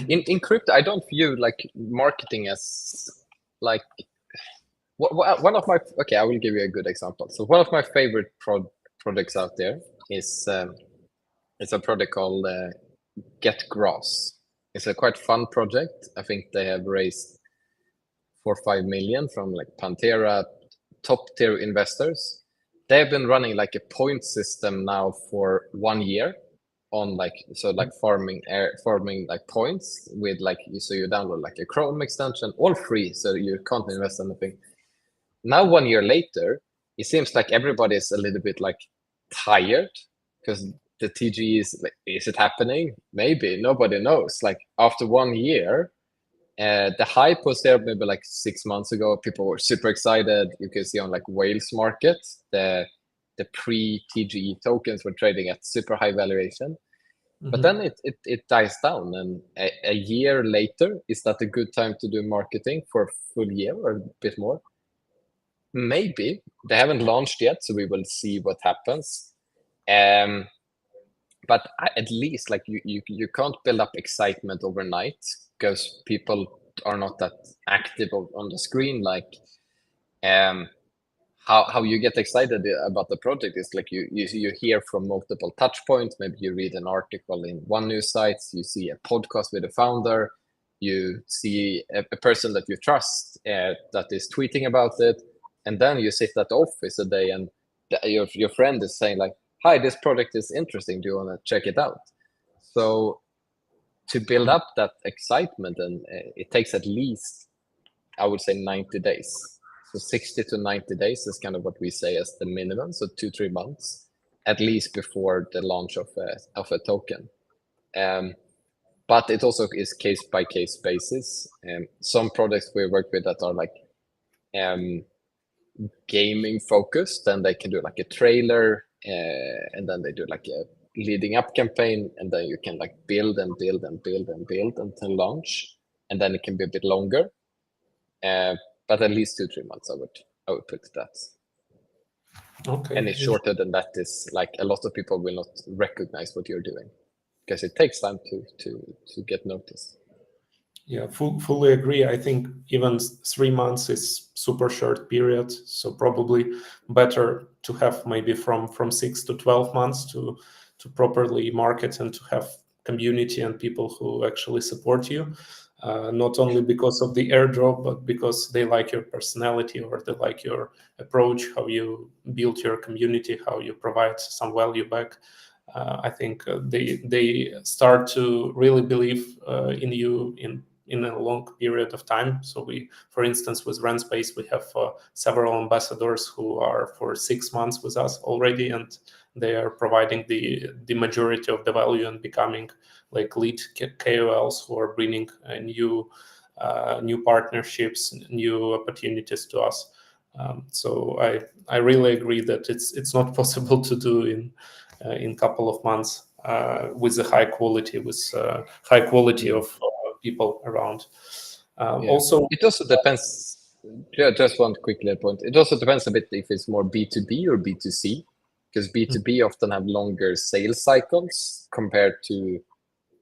In crypto, I don't view like marketing as like one of my. Okay, I will give you a good example. So one of my favorite products out there is it's a product called Get Grass. It's a quite fun project. I think they have raised 4 or 5 million from like Pantera, top tier investors. They have been running like a point system now for 1 year on like farming like points with like so you download like a Chrome extension, all free, so you can't invest anything. Now 1 year later, it seems like everybody is a little bit like tired because the TG is like, is it happening? Maybe, nobody knows. Like after 1 year, the hype was there maybe like 6 months ago. People were super excited. You can see on like Whales Market, the pre-TGE tokens were trading at super high valuation. But then it dies down, and a year later, is that a good time to do marketing for a full year or a bit more? Maybe. They haven't launched yet, so we will see what happens. But at least like you can't build up excitement overnight because people are not that active on the screen. Like how you get excited about the project is like you hear from multiple touch points. Maybe you read an article in one news site, you see a podcast with a founder, you see a person that you trust that is tweeting about it, and then you sit at the office a day and your friend is saying like, hi, this project is interesting, do you want to check it out? So to build up that excitement, and it takes at least, I would say, 90 days. So 60 to 90 days is kind of what we say as the minimum. So 2-3 months at least before the launch of a token. But it also is case by case basis. Some products we work with that are like gaming focused, and they can do like a trailer, and then they do like a leading up campaign, and then you can like build and build and build and build until launch, and then it can be a bit longer. But at least 2-3 months, I would put that. Okay. Any shorter than that is like a lot of people will not recognize what you're doing because it takes time to get noticed. Yeah, fully agree. I think even 3 months is super short period. So probably better to have maybe from 6 to 12 months to properly market and to have community and people who actually support you. Not only because of the airdrop, but because they like your personality or they like your approach, how you build your community, how you provide some value back. I think they start to really believe in you in a long period of time. So we, for instance, with Rendspace, we have several ambassadors who are for 6 months with us already, and they are providing the majority of the value and becoming like lead KOLs who are bringing new partnerships, new opportunities to us. So I really agree that it's not possible to do in couple of months with the high quality of people around. Also, it also depends. Just one quick little point. It also depends a bit if it's more B2B or B2C, because B2B often have longer sales cycles compared to.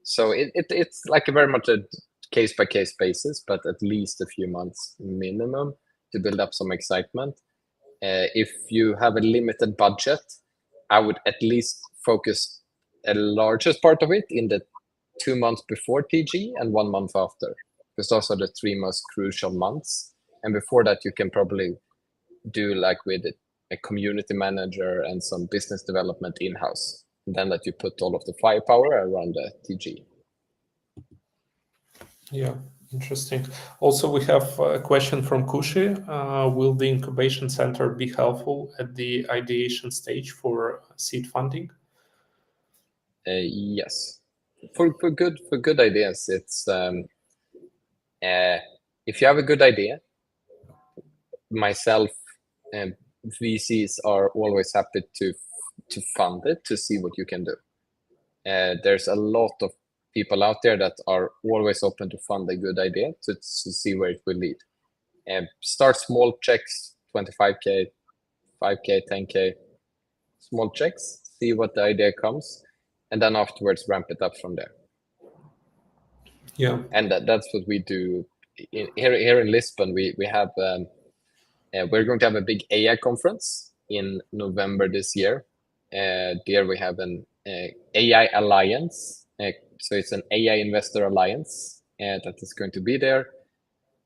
So it's like a very much a case by case basis, but at least a few months minimum to build up some excitement. If you have a limited budget, I would at least focus a largest part of it in the 2 months before TG and 1 month after, because those are the 3 most crucial months. And before that, you can probably do like with a community manager and some business development in-house. And then that you put all of the firepower around the TG. Yeah, interesting. Also, we have a question from Kushi. Will the incubation center be helpful at the ideation stage for seed funding? Yes, for good ideas, it's if you have a good idea, myself and VCs are always happy to fund it to see what you can do. There's a lot of people out there that are always open to fund a good idea to see where it will lead. Start small checks, 25K, 5K, 10K, small checks, see what the idea comes, and then afterwards ramp it up from there. Yeah. And that's what we do. Here in Lisbon, we have, we're going to have a big AI conference in November this year. There we have an AI alliance. So it's an AI investor alliance that is going to be there.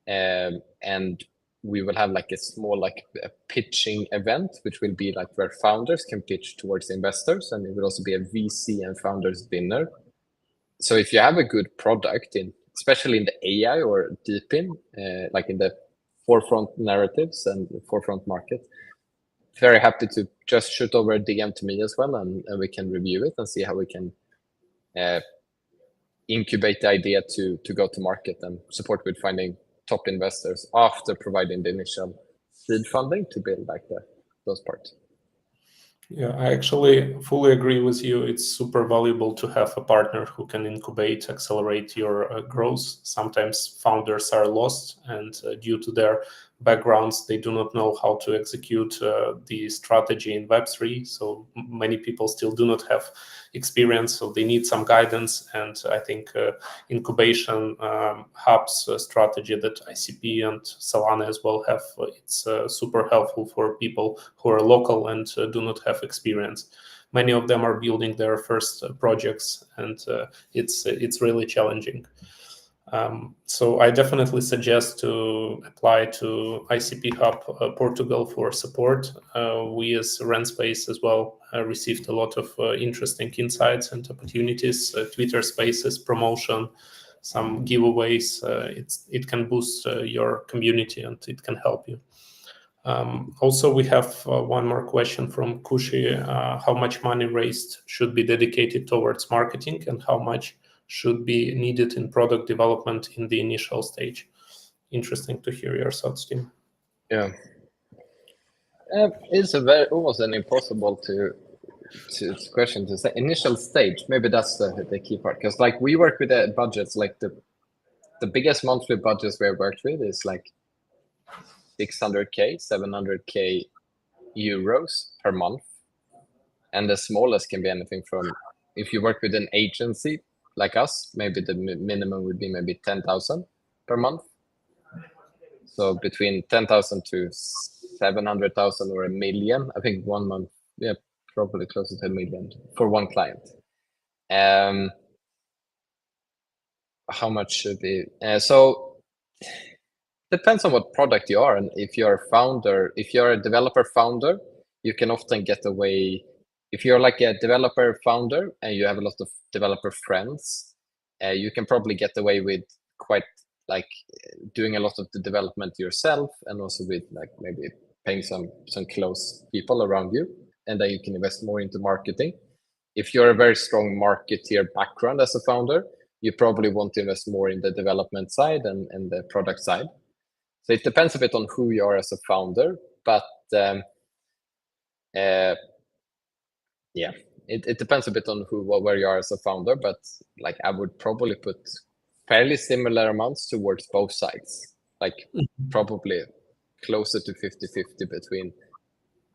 And we will have like a small like a pitching event, which will be like where founders can pitch towards investors, and it will also be a VC and founders dinner. So if you have a good product in, especially in the AI or deep in, like in the forefront narratives and the forefront market, very happy to just shoot over a DM to me as well, and we can review it and see how we can incubate the idea to go to market and support with finding top investors after providing the initial seed funding to build like those parts. Yeah, I actually fully agree with you. It's super valuable to have a partner who can incubate, accelerate your growth. Sometimes founders are lost, and due to their backgrounds, they do not know how to execute the strategy in Web3. So many people still do not have experience, so they need some guidance. And I think incubation hubs strategy that ICP and Solana as well have, it's super helpful for people who are local and do not have experience. Many of them are building their first projects, and it's really challenging. So I definitely suggest to apply to ICP Hub Portugal for support. We as Rendspace as well received a lot of interesting insights and opportunities, Twitter Spaces, promotion, some giveaways. It can boost your community and it can help you. Also, we have one more question from Kushi. How much money raised should be dedicated towards marketing, and how much should be needed in product development in the initial stage? Interesting to hear your thoughts, Tim. Yeah, it's almost an impossible to question to say. Initial stage, maybe that's the key part, because like we work with the budgets, like the biggest monthly budgets we have worked with is like 600K, 700K euros per month, and the smallest can be anything from, if you work with an agency like us, maybe the minimum would be maybe 10,000 per month. So between 10,000 to 700,000 or 1 million, I think 1 month, yeah, probably closer to 1 million for one client. How much should be? So depends on what product you are, and if you're a founder, if you're a developer founder, you can often get away. If you're like a developer founder and you have a lot of developer friends, you can probably get away with quite like doing a lot of the development yourself, and also with like maybe paying some close people around you, and then you can invest more into marketing. If you're a very strong marketeer background as a founder, you probably want to invest more in the development side and the product side. So it depends a bit on who you are as a founder, but yeah, it depends a bit on where you are as a founder. But like I would probably put fairly similar amounts towards both sides, like probably closer to 50-50 between.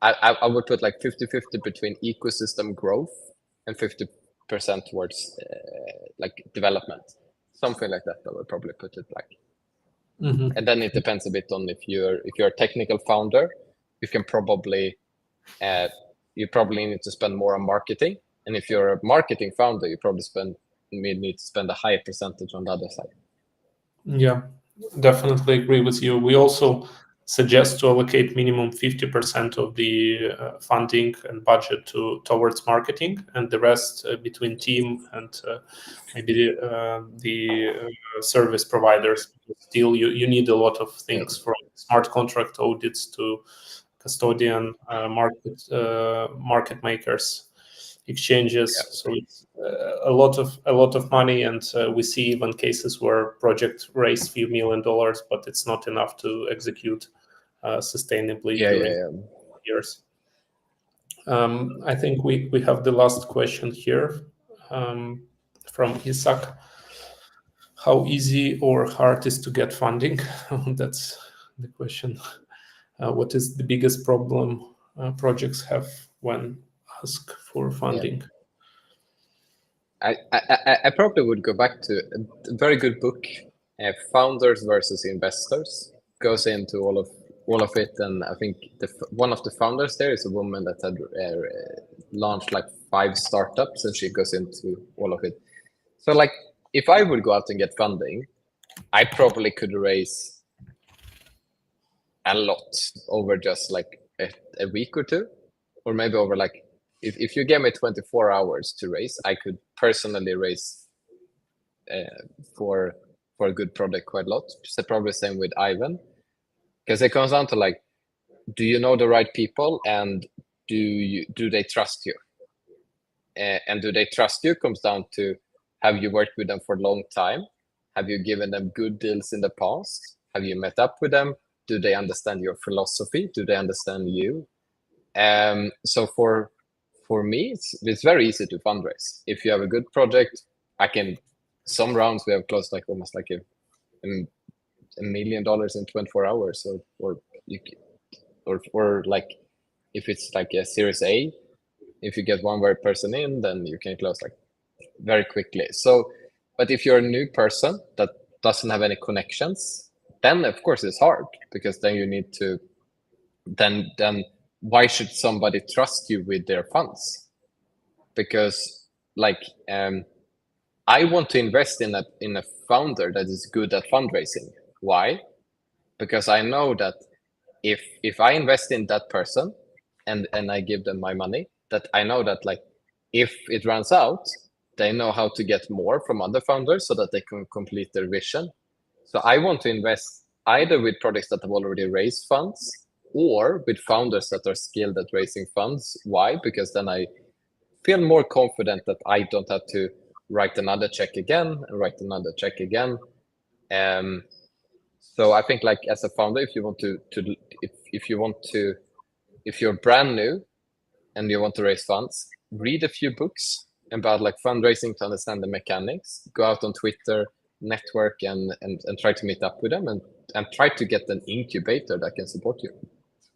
I would put like 50-50 between ecosystem growth and 50% towards like development, something like that. I would probably put it like. And then it depends a bit on if you're a technical founder, you can probably you probably need to spend more on marketing, and if you're a marketing founder, you probably need to spend a higher percentage on the other side. Yeah, definitely agree with you. We also suggest to allocate minimum 50% of the funding and budget towards marketing, and the rest between team and maybe the service providers. Still, you need a lot of things from smart contract audits to custodian, market makers, exchanges. So it's a lot of money, and we see even cases where project raised few $1 million, but it's not enough to execute sustainably during years. I think we have the last question here from Isaac. How easy or hard is to get funding? That's the question. What is the biggest problem projects have when asked for funding? I probably would go back to a very good book, Founders versus Investors. Goes into all of it, and I think one of the founders there is a woman that had launched like 5 startups, and she goes into all of it. So like, if I would go out and get funding, I probably could raise a lot over just like a week or two, or maybe over like, if you gave me 24 hours to raise, I could personally raise for a good product quite a lot. So probably same with Ivan, because it comes down to like, do you know the right people, and do they trust you? And do they trust you comes down to, have you worked with them for a long time? Have you given them good deals in the past? Have you met up with them? Do they understand your philosophy? Do they understand you? So for me, it's very easy to fundraise. If you have a good project, some rounds we have closed like almost like $1 million in 24 hours, or like if it's like a Series A, if you get one right person in, then you can close like very quickly. So, but if you're a new person that doesn't have any connections, then of course it's hard, because then you need to then why should somebody trust you with their funds? Because like I want to invest in a founder that is good at fundraising. Why? Because I know that if I invest in that person and I give them my money, that I know that like if it runs out, they know how to get more from other founders so that they can complete their vision. So I want to invest either with projects that have already raised funds, or with founders that are skilled at raising funds. Why? Because then I feel more confident that I don't have to write another check again and write another check again. So I think like as a founder, if you're brand new and you want to raise funds, read a few books about like fundraising to understand the mechanics. Go out on Twitter, network, and try to meet up with them, and try to get an incubator that can support you.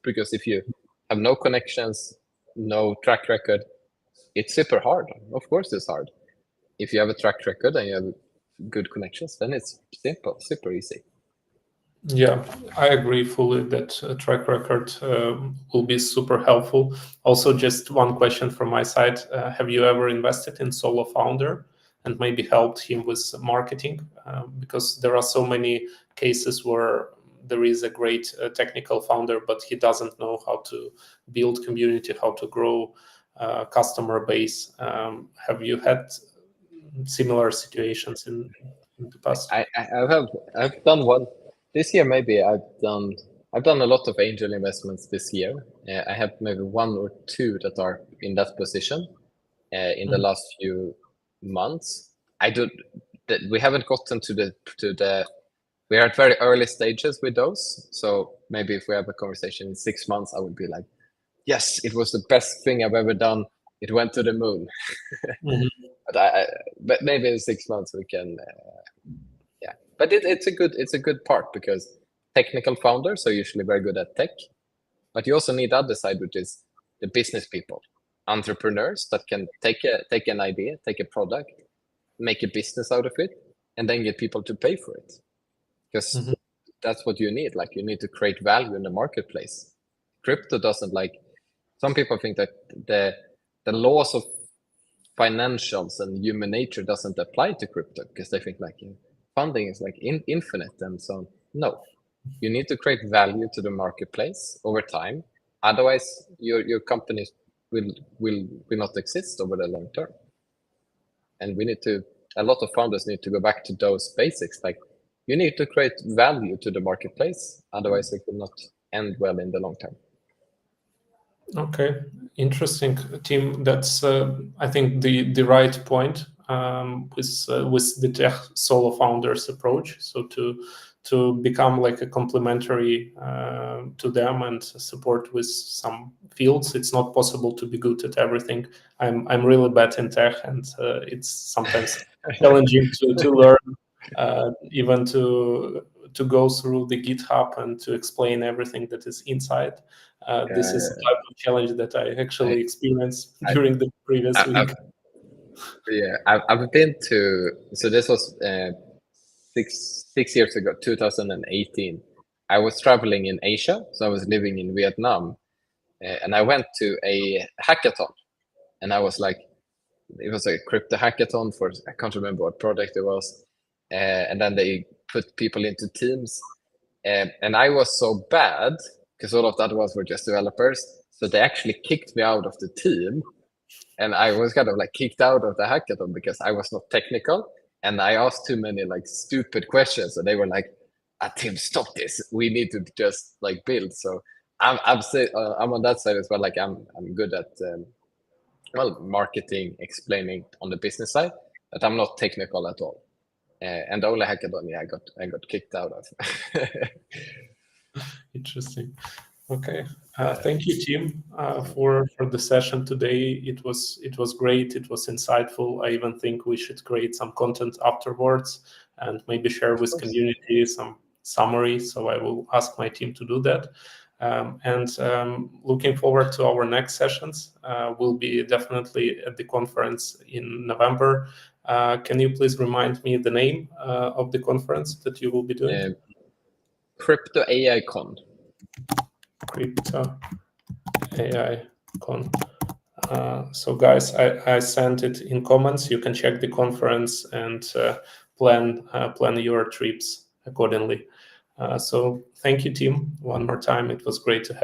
Because if you have no connections, no track record, it's super hard. Of course it's hard. If you have a track record and you have good connections, then it's simple, super easy. Yeah, I agree fully that track record will be super helpful. Also, just one question from my side. Have you ever invested in solo founder and maybe helped him with marketing? Because there are so many cases where there is a great technical founder, but he doesn't know how to build community, how to grow customer base. Have you had similar situations in the past? I've done one this year. Maybe I've done a lot of angel investments this year. I have maybe 1 or 2 that are in that position in the last few months. We haven't gotten to the we are at very early stages with those. So maybe if we have a conversation in 6 months, I would be like, yes, it was the best thing I've ever done. It went to the moon. But maybe in 6 months we can but it's a good part because technical founders are usually very good at tech, but you also need the other side, which is the business people, entrepreneurs that can take an idea, take a product, make a business out of it, and then get people to pay for it. Because that's what you need. Like, you need to create value in the marketplace. Crypto doesn't, like, some people think that the laws of financials and human nature doesn't apply to crypto because they think like funding is like infinite and so on. No, you need to create value to the marketplace over time. Otherwise, your companies will not exist over the long term. And a lot of founders need to go back to those basics. Like, you need to create value to the marketplace. Otherwise, it will not end well in the long term. Okay, interesting, Tim. That's I think the right point with the tech solo founders approach. So to become like a complementary to them and support with some fields. It's not possible to be good at everything. I'm really bad in tech, and it's sometimes challenging to learn, even to go through the GitHub and to explain everything that is inside. This is a type of challenge that I actually experienced during the previous week. I've been to, so this was 6 years ago, 2018. I was traveling in Asia, so I was living in Vietnam, and I went to a hackathon, and I was like, it was a crypto hackathon for, I can't remember what project it was, and then they put people into teams, and I was so bad because all of that were just developers, so they actually kicked me out of the team, and I was kind of like kicked out of the hackathon because I was not technical, and I asked too many like stupid questions, and they were like, Tim, stop this, we need to just like build. So I'm on that side as well. Like, I'm good at marketing, explaining on the business side, but I'm not technical at all. And the only hackathon I got kicked out of. Interesting. Okay, thank you, Tim, for the session today. It was great. It was insightful. I even think we should create some content afterwards and maybe share with community some summary. So I will ask my team to do that. Looking forward to our next sessions. We'll be definitely at the conference in November. Can you please remind me the name of the conference that you will be doing? Crypto AI Con. Crypto AI Con. So guys, I sent it in comments. You can check the conference and plan your trips accordingly. So thank you, Tim, one more time. It was great to have